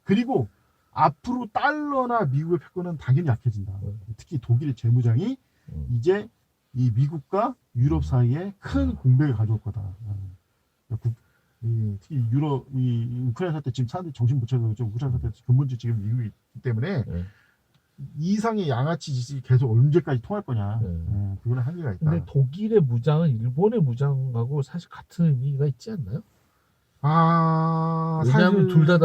그리고 앞으로 달러나 미국의 패권은 당연히 약해진다. 특히 독일의 재무장이 이제 이 미국과 유럽 사이에 큰 공백을 가져올 거다. 특히 유럽, 이 우크라이나 사태 지금 사람들이 정신 못 차려서 우크라이나 사태 근본적 지금 미국이기 때문에 이상의 양아치 짓이 계속 언제까지 통할 거냐. 그거는 한계가 있다. 근데 독일의 무장은 일본의 무장하고 사실 같은 의미가 있지 않나요? 왜냐하면 사실 둘 다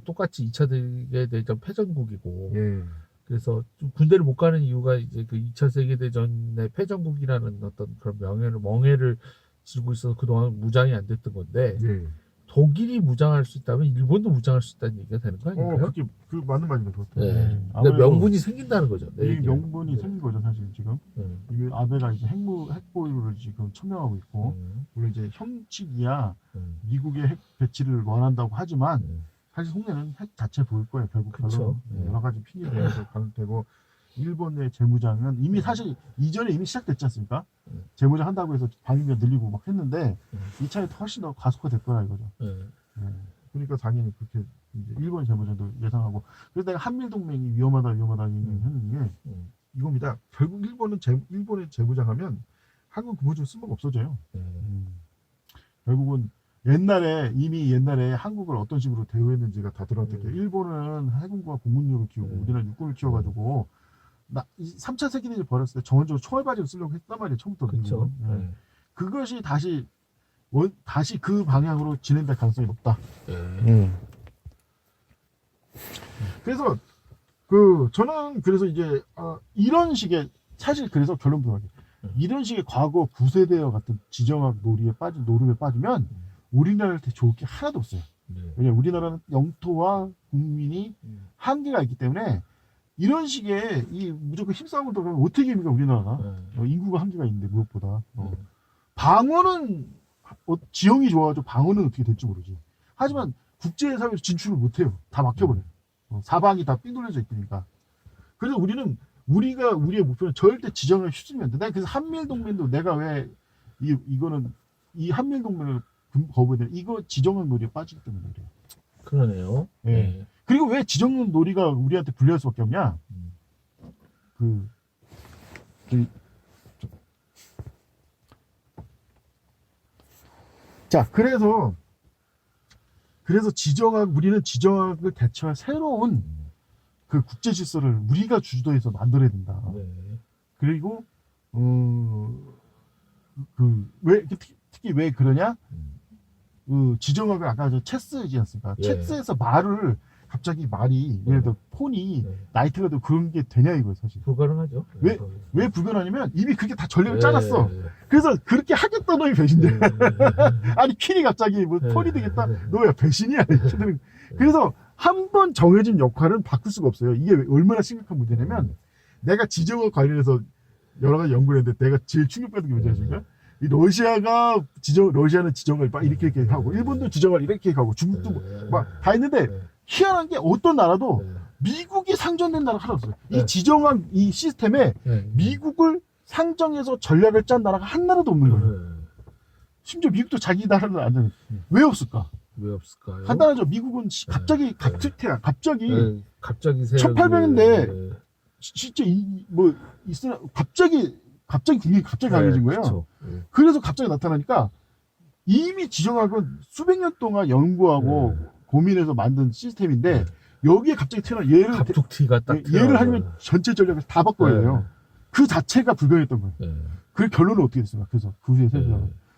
똑같이 2차 세계대전 패전국이고, 예. 그래서 좀 군대를 못 가는 이유가 이제 그 2차 세계대전의 패전국이라는 어떤 그런 멍해를 지고 있어서 그동안 무장이 안 됐던 건데, 예. 독일이 무장할 수 있다면 일본도 무장할 수 있다는 얘기가 되는 거 아닌가요? 그게 맞는 말입니다. 그것도. 네. 그러니까 아무래도 명분이 생긴다는 거죠. 내 이 얘기는. 명분이 생긴 거죠, 사실 지금. 네. 이게 아베가 이제 핵보유를 지금 천명하고 있고, 물론 이제 형식이야 미국의 핵 배치를 원한다고 하지만 사실 속내는 핵 자체 보일 거예요. 결국 그쵸. 결론 여러 가지 핑계대면서 가능되고 일본의 재무장은 이미 사실 이전에 이미 시작됐지 않습니까? 재무장 한다고 해서 방위비가 늘리고 막 했는데 이 차이 훨씬 더 가속화될 거야 이거죠. 그러니까 당연히 그렇게 이제 일본 재무장도 예상하고 그래서 내가 한밀 동맹이 위험하다 얘기하는 게 이겁니다. 결국 일본의 재무장하면 한국 근본적으로 쓸모가 없어져요. 결국은 이미 옛날에 한국을 어떤 식으로 대우했는지가 다 드러났대요. 일본은 해군과 공군력을 키우고 우리는 육군을 키워가지고 3차 세계대전 벌였을 때 정원적으로 총알바지를 쓰려고 했단 말이에요. 처음부터. 그렇죠. 그것이 다시 그 방향으로 진행될 가능성이 높다. 그래서 저는 그래서 이제 이런 식의 사실 그래서 결론 부하게 이런 식의 과거 구세대와 같은 지정학 노름에 빠지면 우리나라한테 좋을 게 하나도 없어요. 왜냐면 우리나라는 영토와 국민이 한계가 있기 때문에 이런 식의 이 무조건 힘싸움을 들어가면 어떻게 입니까 우리나라가 인구가 한계가 있는데 무엇보다 방어는 지형이 좋아가지고 방어는 어떻게 될지 모르지. 하지만 국제사회에서 진출을 못해요. 다 막혀버려요. 사방이 다 삥돌려져 있으니까. 그래서 우리의 목표는 절대 지정을 휘둘리면 안 돼. 그래서 한밀동맹도 내가 왜 이거는 이 한밀동맹을 거부해 이거 지정학 놀이에 빠지기 때문에 그래요. 그러네요. 네. 그리고 왜 지정학 놀이가 우리한테 불리할 수밖에 없냐? 자, 그래서 우리는 지정학을 대처할 새로운 그 국제 질서를 우리가 주도해서 만들어야 된다. 그리고 특히 왜 그러냐? 지정학을 아까 체스지 않습니까? 체스에서 갑자기 예를 들어 폰이 나이트가 되고 그런 게 되냐 이거예요 사실. 불가능하죠. 왜 불가능하냐면 이미 그게 다 전략을 짜놨어. 그래서 그렇게 하겠다 놈이 배신돼. 아니 퀸이 갑자기 뭐 폰이 되겠다. 너 왜 배신이야 이렇게 되는. 그래서 한 번 정해진 역할은 바꿀 수가 없어요. 이게 얼마나 심각한 문제냐면 내가 지정학 관련해서 여러 가지 연구를 했는데 내가 제일 충격받은 게 뭔지 아십니까? 이 러시아는 지정을 막 이렇게 하고 일본도 지정을 이렇게 하고 중국도 막 다 했는데 희한한 게 어떤 나라도 미국이 상정된 나라가 하나 없어요. 이 지정한 이 시스템에 미국을 상정해서 전략을 짠 나라가 한 나라도 없는 거예요. 심지어 미국도 자기 나라를 안 하는. 왜 없을까? 왜 없을까요? 간단하죠. 미국은 갑자기 1800년대 진짜 갑자기 국민이 강해진 거예요. 그쵸. 그래서 갑자기 나타나니까 이미 지정학은 수백 년 동안 연구하고 고민해서 만든 시스템인데 여기에 갑자기 갑툭튀가 딱 예를 하면 전체 전략을 다 바꿔야 돼요. 그 자체가 불가능했던 거예요. 그 결론은 어떻게 됐습니까? 그래서 그 후에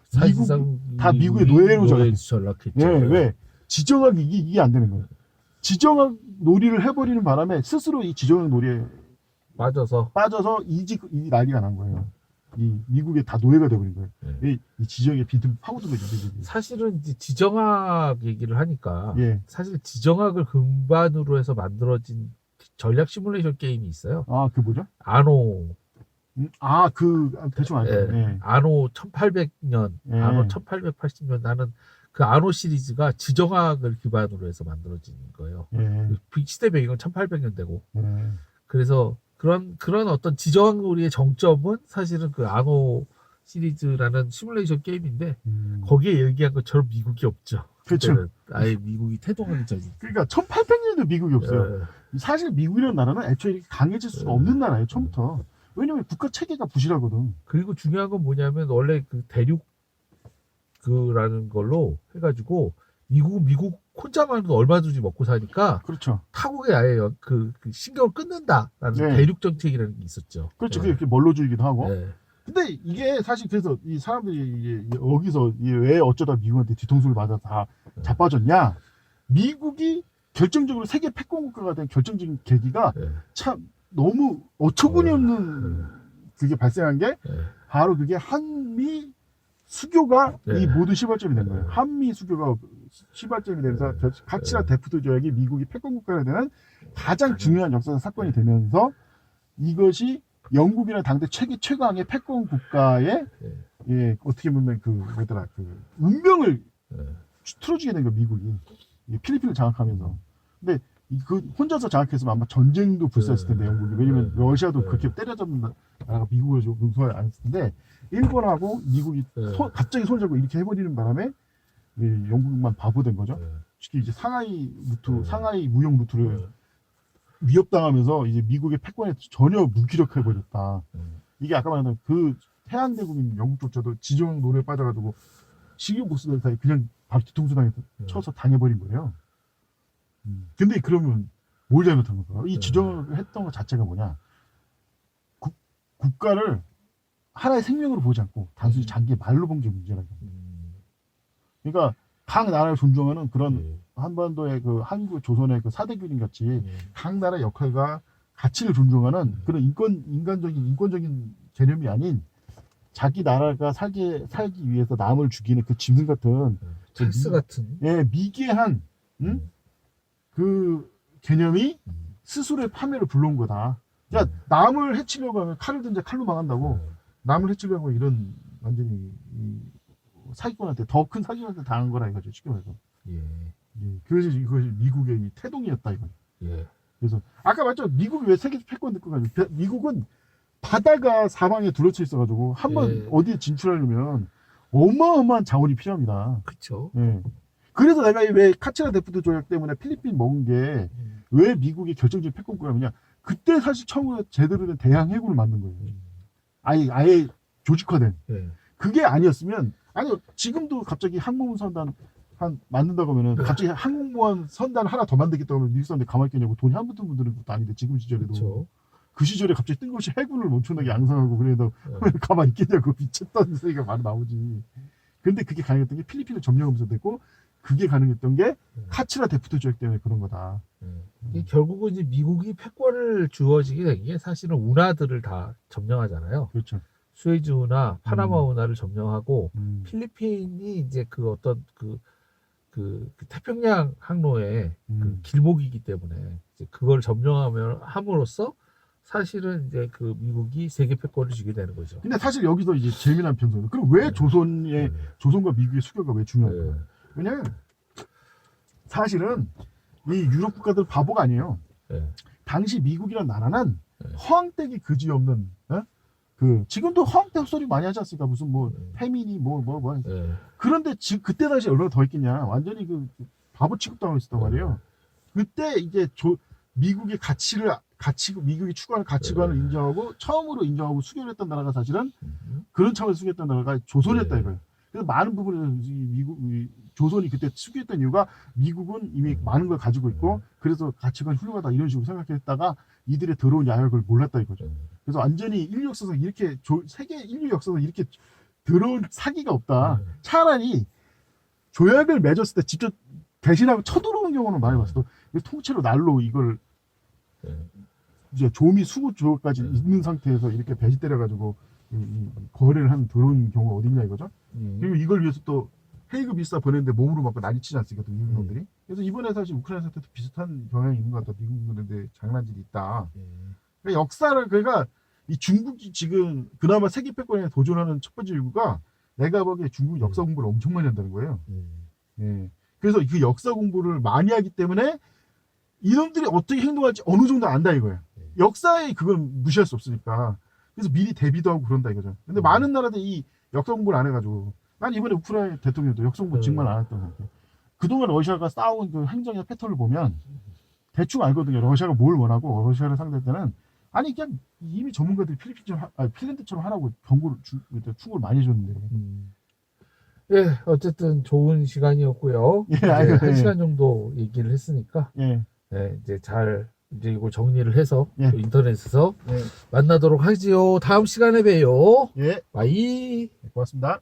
사실상 다 미국의 노예로 전락했죠. 왜 지정학이 이게 안 되는 거예요. 지정학 놀이를 해버리는 바람에 스스로 이 지정학 놀이에 빠져서 이 난리가 난 거예요. 이 미국에 다 노예가 돼버린 거예요. 이 지정의 빈틈 파고든 거죠. 사실은 이제 지정학 얘기를 하니까 사실 지정학을 근반으로 해서 만들어진 전략 시뮬레이션 게임이 있어요. 그 뭐죠? 아노. 대충 알죠. 아노 1800년, 아노 1880년 나는 그 아노 시리즈가 지정학을 기반으로 해서 만들어진 거예요. 시대 배경은 1800년대고. 그래서 그런 어떤 지정학 놀이의 정점은 사실은 그 아노 시리즈라는 시뮬레이션 게임인데 거기에 얘기한 것처럼 미국이 없죠. 그렇죠. 그때는 아예 미국이 태동하기 전이. 그러니까 1800년에도 미국이 없어요. 예. 사실 미국이라는 나라는 애초에 이렇게 강해질 수가 없는 나라예요, 처음부터. 왜냐면 국가 체계가 부실하거든. 그리고 중요한 건 뭐냐면 원래 그 대륙 그라는 걸로 해가지고 미국 혼자만도 얼마든지 먹고 사니까 그렇죠. 타국에 아예 그 신경을 끊는다라는 네. 대륙 정책이라는 게 있었죠. 그렇죠. 예. 그게 이렇게 멀로주의기도 하고. 예. 근데 이게 사실 그래서 이 사람들이 이게 여기서 이게 왜 어쩌다 미국한테 뒤통수를 맞아 다 자빠졌냐? 미국이 결정적으로 세계 패권국가가 된 결정적인 계기가 예. 참 너무 어처구니 없는 그게 발생한 게 바로 그게 한미 수교가 네. 이 모든 시발점이 된 거예요. 한미 수교가 시발점이 되면서 가치나 데프트 조약이 미국이 패권국가가 되는 가장 중요한 역사적 사건이 되면서 이것이 영국이나 당대 최강의 패권 국가의 예, 어떻게 보면 그 뭐더라 그 운명을 틀어주게 된 거예요. 미국이 필리핀을 장악하면서. 근데 그 혼자서 장악했으면 아마 전쟁도 불사했을 텐데 영국이. 왜냐면 러시아도 그렇게 때려잡는 나라가 미국을 좀 용서를 안 했을 텐데 일본하고 미국이 갑자기 손을 잡고 이렇게 해버리는 바람에 영국만 바보 된 거죠. 특히 이제 상하이 무역 루트를 위협당하면서 이제 미국의 패권에 전혀 무기력해버렸다. 이게 아까 말한 그 해안대국인 영국조차도 지정 노래에 빠져가지고 식유 보스들 사이 그냥 바로 뒤통수 당해서 쳐서 당해버린 거예요. 근데 그러면 뭘 잘못한 걸까? 이 지정을 했던 것 자체가 뭐냐? 국가를 하나의 생명으로 보지 않고 단순히 자기의 말로 본 게 문제라는 겁니다. 그러니까 각 나라를 존중하는 그런 한반도의 그 한국 조선의 그 사대규림 같이 각 나라의 역할과 가치를 존중하는 그런 인권적인 개념이 아닌 자기 나라가 살기 위해서 남을 죽이는 그 짐승 같은 찰스 같은 미개한 그 개념이 스스로의 파멸을 불러온 거다. 그러니까 남을 해치려고 하면 칼을 든 자 칼로 망한다고 남을 해치려고 이런 완전히 사기꾼한테 더 큰 사기꾼한테 당한 거라 이거죠. 쉽게 말해서. 그래서 이것이 미국의 이 태동이었다 이거죠. 그래서 아까 말했죠. 미국이 왜 세계 패권 국가가 미국은 바다가 사방에 둘러쳐 있어가지고 한번 어디에 진출하려면 어마어마한 자원이 필요합니다. 그렇죠. 그래서 내가 왜 카치라 데프트 조약 때문에 필리핀 먹은 게 왜 미국이 결정적인 패권 국가냐면 그때 사실 처음으로 제대로 된 대양 해군을 만든 거예요. 아예 조직화된. 그게 아니었으면 지금도 갑자기 항공모함 선단 만든다고 하면은 갑자기 항공모함 선단 하나 더 만들겠다고 하면 미국 사람들 가만히 있겠냐고. 돈이 한 푼도 드는 것도 아닌데 지금 시절에도. 그쵸. 그 시절에 갑자기 뜬금없이 해군을 엄청나게 양성하고 그래도 가만히 있겠냐고 미쳤다는 소리가 많이 나오지. 근데 그게 가능했던 게 필리핀을 점령하면서 됐고 그게 가능했던 게 카치라 데프트 조약 때문에 그런 거다. 결국은 이제 미국이 패권을 주어지게 된 게 사실은 운하들을 다 점령하잖아요. 그렇죠. 수에즈 운하, 파나마 운하를 점령하고 필리핀이 이제 그 어떤 그 태평양 항로의 그 길목이기 때문에 이제 그걸 함으로써 사실은 이제 그 미국이 세계 패권을 주게 되는 거죠. 근데 사실 여기서 이제 재미난 편성은 그럼 왜 조선과 미국의 수교가 왜 중요할까? 왜냐면 사실은 이 유럽 국가들 바보가 아니에요. 당시 미국이라는 나라는 허황되기 그지없는 지금도 허황된 헛소리 많이 하지 않습니까? 무슨 페미니 그런데 그때 당시 얼마나 더 했겠냐? 완전히 그 바보 취급당하고 있었단 말이에요. 그때 이제 미국의 미국이 추구하는 가치관을 인정하고 처음으로 인정하고 수교를 했던 나라가 사실은 그런 차원에서 수교했던 나라가 조선이었다 이거예요. 그래서 많은 부분에서 조선이 그때 수교했던 이유가 미국은 이미 많은 걸 가지고 있고 그래서 가치관이 훌륭하다 이런 식으로 생각했다가 이들의 더러운 야욕을 몰랐다 이거죠. 그래서 완전히 인류 역사상 이렇게 세계 인류 역사상 이렇게 더러운 사기가 없다. 차라리 조약을 맺었을 때 직접 대신하고 쳐들어오는 경우는 많이 봤어도 통째로 날로 이걸 이제 조미 수구 조까지 있는 상태에서 이렇게 배시 때려가지고 거래를 하는 더러운 경우가 어딨냐 이거죠. 그리고 이걸 위해서 또 헤이그 비싸 보냈는데 몸으로 맞고 난리치지 않습니까? 미국 놈들이. 그래서 이번에 사실 우크라이나 사태도 비슷한 경향이 있는 것 같다. 미국 놈들한테 장난질이 있다. 그러니까 역사를 그러니까 이 중국이 지금 그나마 세계 패권에 도전하는 첫 번째 이유가 내가 보기에 중국 역사 공부를 엄청 많이 한다는 거예요. 그래서 그 역사 공부를 많이 하기 때문에 이놈들이 어떻게 행동할지 어느 정도 안다 이거예요. 역사에 그걸 무시할 수 없으니까. 그래서 미리 대비도 하고 그런다 이거죠. 근데 많은 나라들이 역성공부를 안 해가지고 난 이번에 우크라이나 대통령도 역성공부 정말 안 했다고 생각해. 그동안 러시아가 싸운 그 행정의 패턴을 보면 대충 알거든요. 러시아가 뭘 원하고 러시아를 상대할 때는 아니 그냥 이미 전문가들이 핀란드처럼 하라고 충고를 많이 줬는데. 예, 어쨌든 좋은 시간이었고요. 예, 이제 아이고, 한 예. 시간 정도 얘기를 했으니까 예, 예, 이제 이걸 정리를 해서 예. 또 인터넷에서 예, 만나도록 하지요. 다음 시간에 봬요. 예, 바이. 고맙습니다.